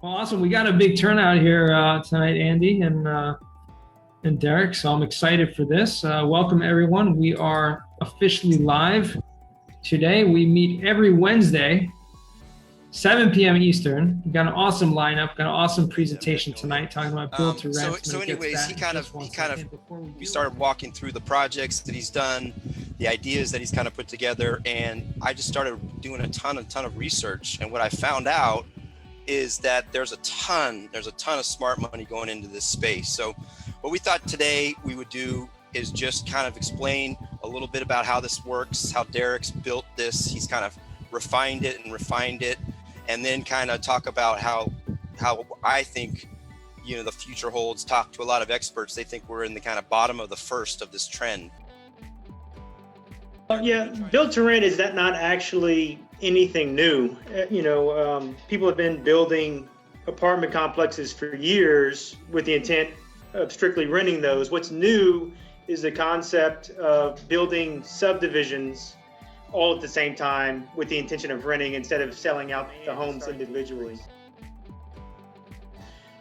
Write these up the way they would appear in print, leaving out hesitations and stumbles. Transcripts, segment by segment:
Well, awesome. We got a big turnout here tonight, Andy and Derek. So I'm excited for this. Welcome, everyone. We are officially live today. We meet every Wednesday, 7 p.m. Eastern. We got an awesome lineup. Got an awesome presentation tonight talking about build to rent. So anyways, we started walking through the projects that he's done, the ideas that he's kind of put together, and I just started doing a ton of research. And what I found out is that there's a ton of smart money going into this space. So what we thought today we would do is just kind of explain a little bit about how this works, how Derek's built this. He's kind of refined it, and then kind of talk about how I think, you know, the future holds. Talk to a lot of experts. They think we're in the kind of bottom of the first of this trend. Yeah, build to rent is that not actually anything new. People have been building apartment complexes for years with the intent of strictly renting those. What's new is the concept of building subdivisions all at the same time with the intention of renting instead of selling out the homes individually.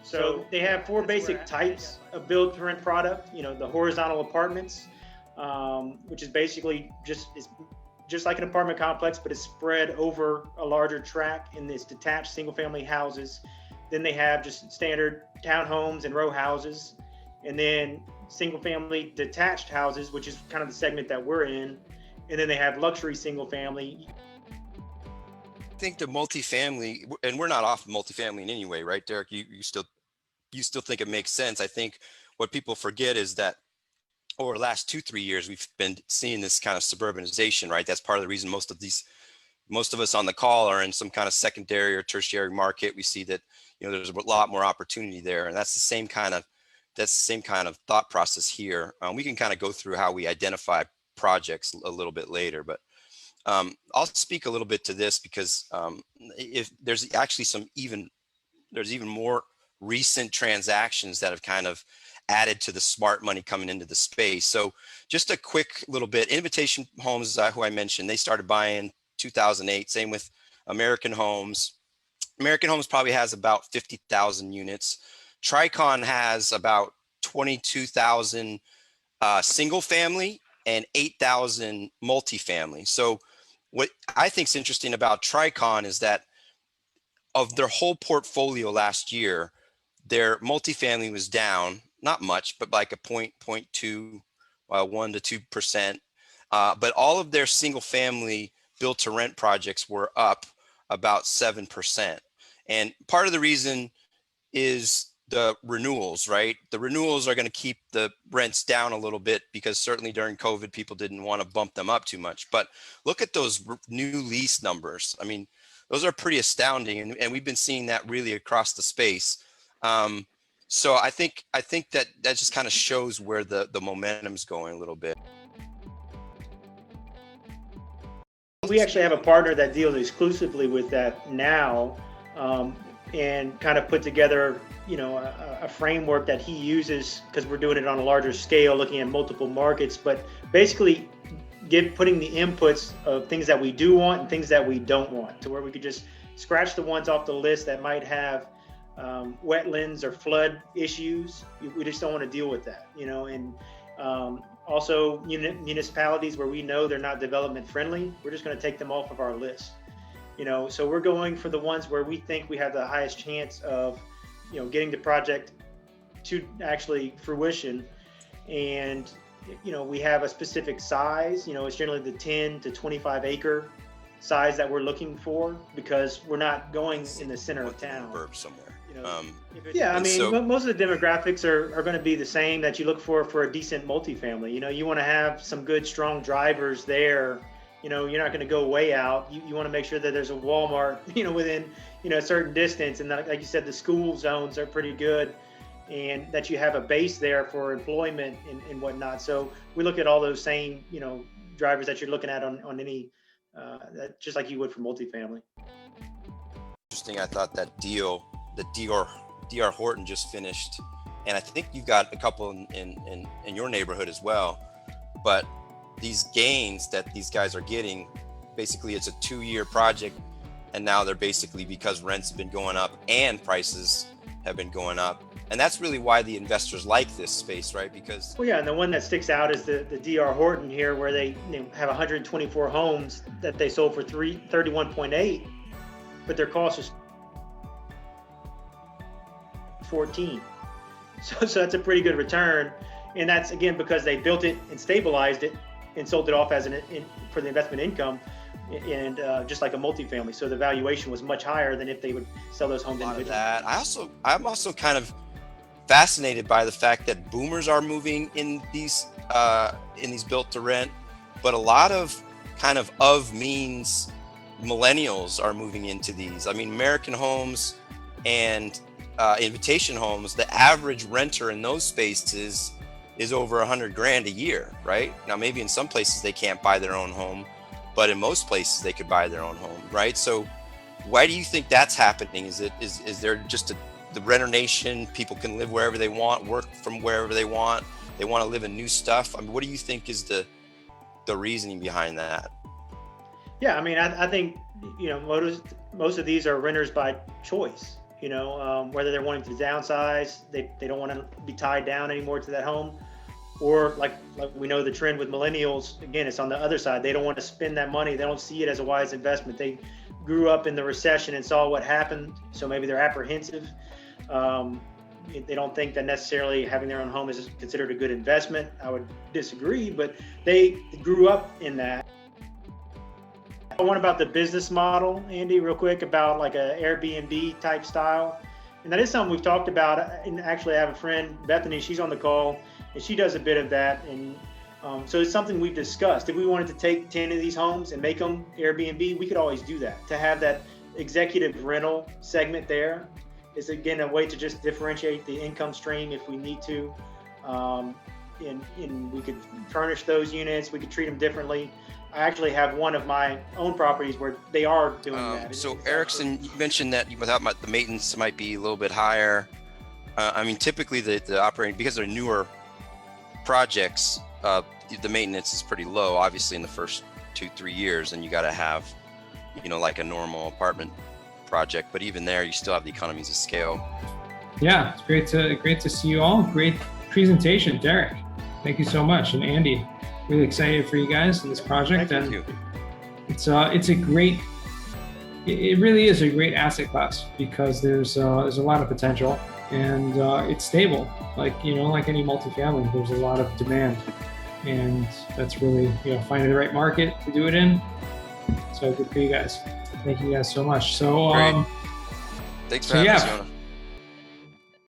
So they have four basic types of build to rent product. You know, the horizontal apartments, which is basically just like an apartment complex, but it's spread over a larger tract in this detached single family houses. Then they have just standard townhomes and row houses, and then single family detached houses, which is kind of the segment that we're in. And then they have luxury single family. I think the multifamily, and we're not off multifamily in any way, right, Derek? You still think it makes sense. I think what people forget is that over the last 2-3 years, we've been seeing this kind of suburbanization, right? That's part of the reason most of us on the call are in some kind of secondary or tertiary market. We see that, you know, there's a lot more opportunity there, and that's the same kind of thought process here. We can kind of go through how we identify projects a little bit later, but I'll speak a little bit to this because if there's actually there's even more recent transactions that have kind of added to the smart money coming into the space. So just a quick little bit. Invitation Homes, who I mentioned, they started buying 2008. Same with American Homes. American Homes probably has about 50,000 units. Tricon has about 22,000 single family and 8,000 multifamily. So what I think is interesting about Tricon is that of their whole portfolio last year, their multifamily was down, not much, but like a 1 to 2%. But all of their single family built to rent projects were up about 7%. And part of the reason is the renewals, right? The renewals are going to keep the rents down a little bit because certainly during COVID, people didn't want to bump them up too much. But look at those new lease numbers. I mean, those are pretty astounding. And we've been seeing that really across the space. So I think that just kind of shows where the momentum's going a little bit. We actually have a partner that deals exclusively with that now, and kind of put together, you know, a framework that he uses because we're doing it on a larger scale, looking at multiple markets, but basically putting the inputs of things that we do want and things that we don't want, to where we could just scratch the ones off the list that might have wetlands or flood issues. We just don't want to deal with that, you know. And also municipalities where we know they're not development friendly, we're just going to take them off of our list, you know. So we're going for the ones where we think we have the highest chance of, you know, getting the project to actually fruition. And, you know, we have a specific size, you know, it's generally the 10 to 25 acre size that we're looking for, because we're not going in the center of town. Somewhere. You know, yeah, I mean, most of the demographics are going to be the same that you look for a decent multifamily. You know, you want to have some good, strong drivers there. You know, you're not going to go way out. You want to make sure that there's a Walmart, you know, within, you know, a certain distance. And like you said, the school zones are pretty good, and that you have a base there for employment and whatnot. So we look at all those same, you know, drivers that you're looking at on any, just like you would for multifamily. Interesting. I thought that deal that D.R. Horton just finished, and I think you've got a couple in your neighborhood as well. But these gains that these guys are getting, basically it's a 2-year project and now they're basically, because rents have been going up and prices have been going up. And that's really why the investors like this space, right? Because well, yeah, and the one that sticks out is the DR Horton here, where they have 124 homes that they sold for 31.8, but their cost is 14. So that's a pretty good return, and that's again because they built it and stabilized it and sold it off as for the investment income, and just like a multifamily. So the valuation was much higher than if they would sell those homes individually. That I'm also kind of fascinated by the fact that boomers are moving in these built to rent, but a lot of kind of means millennials are moving into these. I mean, American Homes and Invitation Homes, the average renter in those spaces is over $100,000 a year, right? Now, maybe in some places they can't buy their own home, but in most places they could buy their own home, right? So why do you think that's happening? Is there just the renter nation, people can live wherever they want, work from wherever they want to live in new stuff? I mean, what do you think is the reasoning behind that? Yeah, I mean, I think, most of these are renters by choice, whether they're wanting to downsize, they don't want to be tied down anymore to that home, or like we know the trend with millennials, again, it's on the other side. They don't want to spend that money. They don't see it as a wise investment. They grew up in the recession and saw what happened, so maybe they're apprehensive. They don't think that necessarily having their own home is considered a good investment. I would disagree, but they grew up in that. One about the business model, Andy, real quick, about like a Airbnb type style. And that is something we've talked about. And actually I have a friend, Bethany, she's on the call, and she does a bit of that. And so it's something we've discussed. If we wanted to take 10 of these homes and make them Airbnb, we could always do that. To have that executive rental segment there is, again, a way to just differentiate the income stream if we need to. And we could furnish those units. We could treat them differently. I actually have one of my own properties where they are doing that. So Erickson, you mentioned that the maintenance might be a little bit higher. I mean, typically the operating, because they're newer projects, the maintenance is pretty low, obviously in the first 2-3 years, and you got to have, like a normal apartment project. But even there, you still have the economies of scale. Yeah, it's great to see you all. Great presentation, Derek. Thank you so much, and Andy. Really excited for you guys in this project. Thank you. It really is a great asset class because there's a lot of potential, and it's stable. Like any multifamily, there's a lot of demand, and that's really finding the right market to do it in. So good for you guys. Thank you guys so much. So Thanks for having us, Jonah.